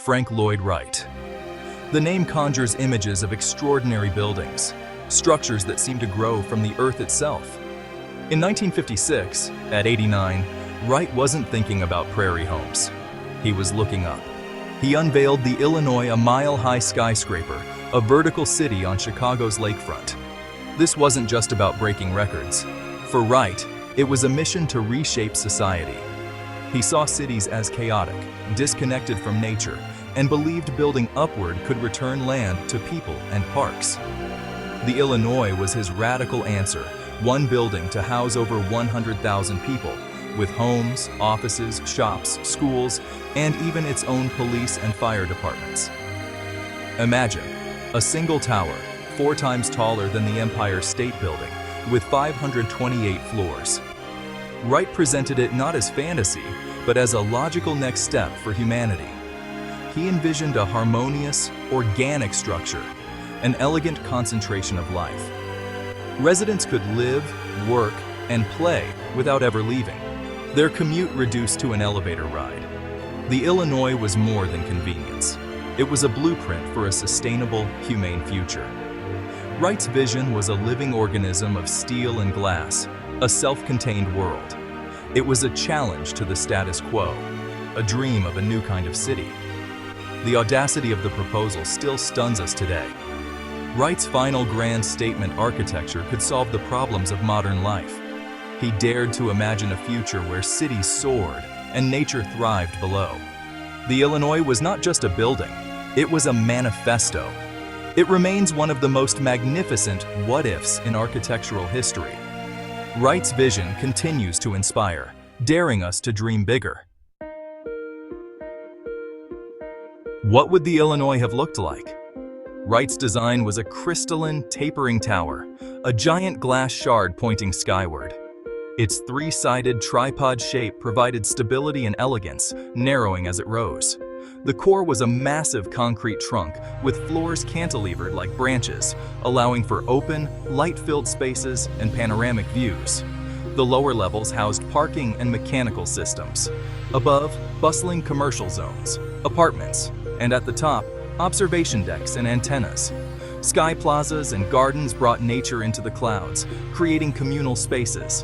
Frank Lloyd Wright. The name conjures images of extraordinary buildings, structures that seem to grow from the earth itself. In 1956, at 89, Wright wasn't thinking about prairie homes. He was looking up. He unveiled the Illinois mile-high skyscraper, a vertical city on Chicago's lakefront. This wasn't just about breaking records. For Wright, it was a mission to reshape society. He saw cities as chaotic, disconnected from nature, and believed building upward could return land to people and parks. The Illinois was his radical answer, one building to house over 100,000 people, with homes, offices, shops, schools, and even its own police and fire departments. Imagine a single tower, 4 times taller than the Empire State Building, with 528 floors. Wright presented it not as fantasy, but as a logical next step for humanity. He envisioned a harmonious, organic structure, an elegant concentration of life. Residents could live, work, and play without ever leaving, their commute reduced to an elevator ride. The Illinois was more than convenience. It was a blueprint for a sustainable, humane future. Wright's vision was a living organism of steel and glass, a self-contained world. It was a challenge to the status quo, a dream of a new kind of city. The audacity of the proposal still stuns us today. Wright's final grand statement architecture could solve the problems of modern life. He dared to imagine a future where cities soared and nature thrived below. The Illinois was not just a building, it was a manifesto. It remains one of the most magnificent what-ifs in architectural history. Wright's vision continues to inspire, daring us to dream bigger. What would the Illinois have looked like? Wright's design was a crystalline, tapering tower, a giant glass shard pointing skyward. Its 3-sided tripod shape provided stability and elegance, narrowing as it rose. The core was a massive concrete trunk with floors cantilevered like branches, allowing for open, light-filled spaces and panoramic views. The lower levels housed parking and mechanical systems. Above, bustling commercial zones, apartments, and at the top, observation decks and antennas. Sky plazas and gardens brought nature into the clouds, creating communal spaces.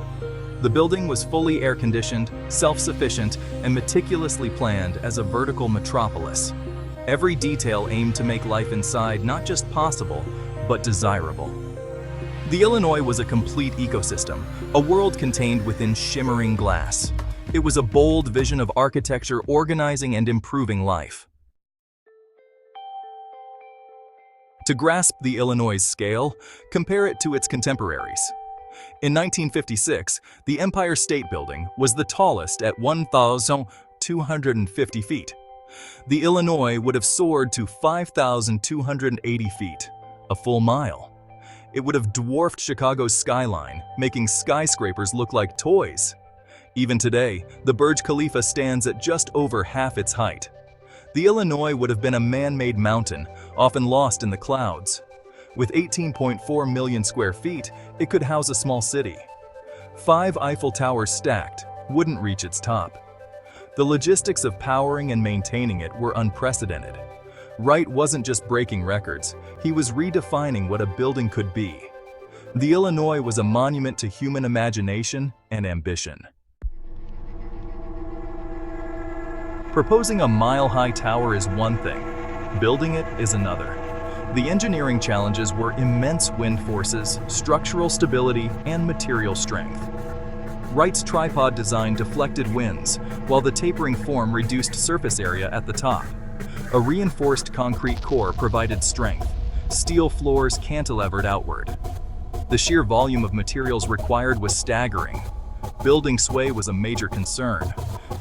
The building was fully air-conditioned, self-sufficient, and meticulously planned as a vertical metropolis. Every detail aimed to make life inside not just possible, but desirable. The Illinois was a complete ecosystem, a world contained within shimmering glass. It was a bold vision of architecture organizing and improving life. To grasp the Illinois' scale, compare it to its contemporaries. In 1956, the Empire State Building was the tallest at 1,250 feet. The Illinois would have soared to 5,280 feet, a full mile. It would have dwarfed Chicago's skyline, making skyscrapers look like toys. Even today, the Burj Khalifa stands at just over half its height. The Illinois would have been a man-made mountain, often lost in the clouds. With 18.4 million square feet, it could house a small city. 5 Eiffel Towers stacked wouldn't reach its top. The logistics of powering and maintaining it were unprecedented. Wright wasn't just breaking records, he was redefining what a building could be. The Illinois was a monument to human imagination and ambition. Proposing a mile-high tower is one thing, building it is another. The engineering challenges were immense wind forces, structural stability, and material strength. Wright's tripod design deflected winds, while the tapering form reduced surface area at the top. A reinforced concrete core provided strength, steel floors cantilevered outward. The sheer volume of materials required was staggering. Building sway was a major concern.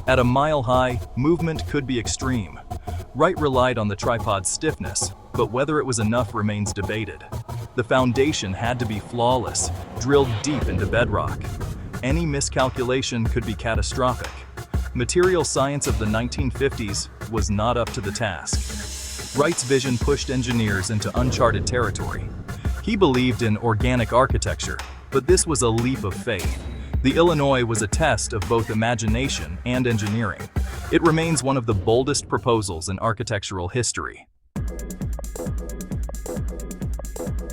At a mile high, movement could be extreme. Wright relied on the tripod's stiffness, but whether it was enough remains debated. The foundation had to be flawless, drilled deep into bedrock. Any miscalculation could be catastrophic. Material science of the 1950s was not up to the task. Wright's vision pushed engineers into uncharted territory. He believed in organic architecture, but this was a leap of faith. The Illinois was a test of both imagination and engineering. It remains one of the boldest proposals in architectural history.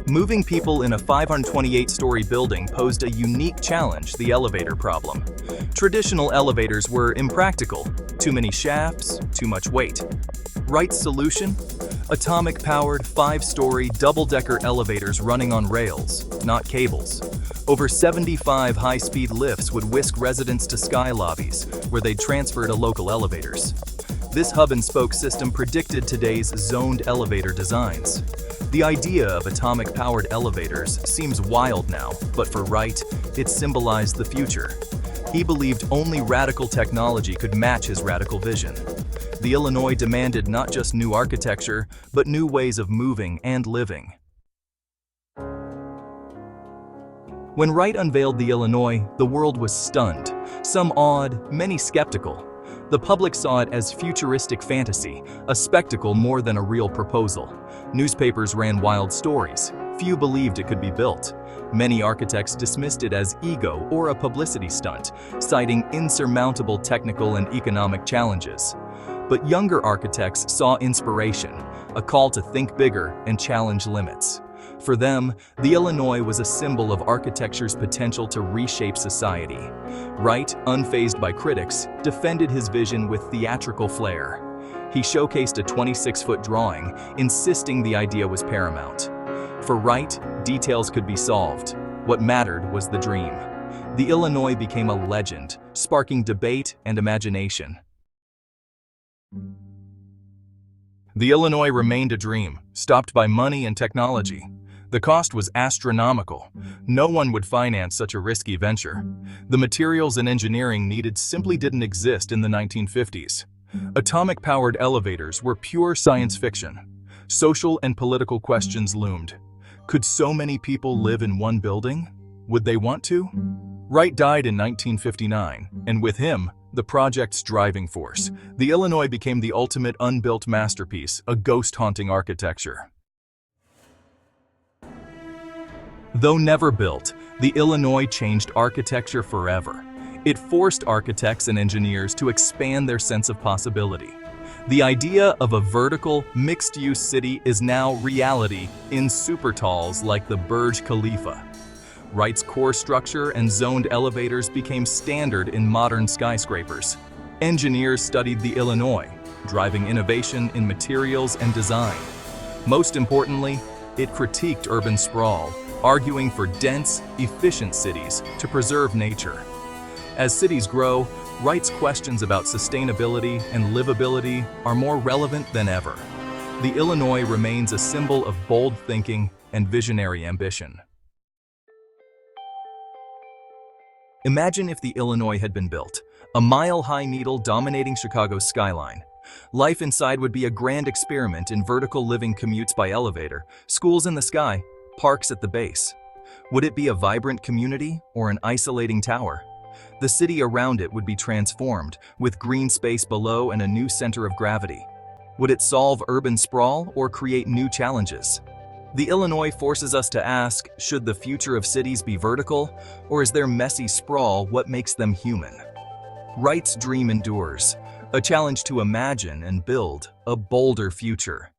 Moving people in a 528-story building posed a unique challenge: the elevator problem. Traditional elevators were impractical. Too many shafts, too much weight. Wright's solution? Atomic-powered, 5-story, double-decker elevators running on rails, not cables. Over 75 high-speed lifts would whisk residents to sky lobbies, where they'd transfer to local elevators. This hub-and-spoke system predicted today's zoned elevator designs. The idea of atomic-powered elevators seems wild now, but for Wright, it symbolized the future. He believed only radical technology could match his radical vision. The Illinois demanded not just new architecture, but new ways of moving and living. When Wright unveiled the Illinois, the world was stunned. Some awed, many skeptical. The public saw it as futuristic fantasy, a spectacle more than a real proposal. Newspapers ran wild stories. Few believed it could be built. Many architects dismissed it as ego or a publicity stunt, citing insurmountable technical and economic challenges. But younger architects saw inspiration, a call to think bigger and challenge limits. For them, the Illinois was a symbol of architecture's potential to reshape society. Wright, unfazed by critics, defended his vision with theatrical flair. He showcased a 26-foot drawing, insisting the idea was paramount. For Wright, details could be solved. What mattered was the dream. The Illinois became a legend, sparking debate and imagination. The Illinois remained a dream, stopped by money and technology. The cost was astronomical. No one would finance such a risky venture. The materials and engineering needed simply didn't exist in the 1950s. Atomic-powered elevators were pure science fiction. Social and political questions loomed. Could so many people live in one building? Would they want to? Wright died in 1959, and with him, the project's driving force. The Illinois became the ultimate unbuilt masterpiece, a ghost-haunting architecture. Though never built, the Illinois changed architecture forever. It forced architects and engineers to expand their sense of possibility. The idea of a vertical, mixed-use city is now reality in supertalls like the Burj Khalifa. Wright's core structure and zoned elevators became standard in modern skyscrapers. Engineers studied the Illinois, driving innovation in materials and design. Most importantly, it critiqued urban sprawl, arguing for dense, efficient cities to preserve nature. As cities grow, Wright's questions about sustainability and livability are more relevant than ever. The Illinois remains a symbol of bold thinking and visionary ambition. Imagine if the Illinois had been built, a mile-high needle dominating Chicago's skyline. Life inside would be a grand experiment in vertical living, commutes by elevator, schools in the sky, parks at the base. Would it be a vibrant community or an isolating tower? The city around it would be transformed, with green space below and a new center of gravity. Would it solve urban sprawl or create new challenges? The Illinois forces us to ask, should the future of cities be vertical, or is their messy sprawl what makes them human? Wright's dream endures, a challenge to imagine and build a bolder future.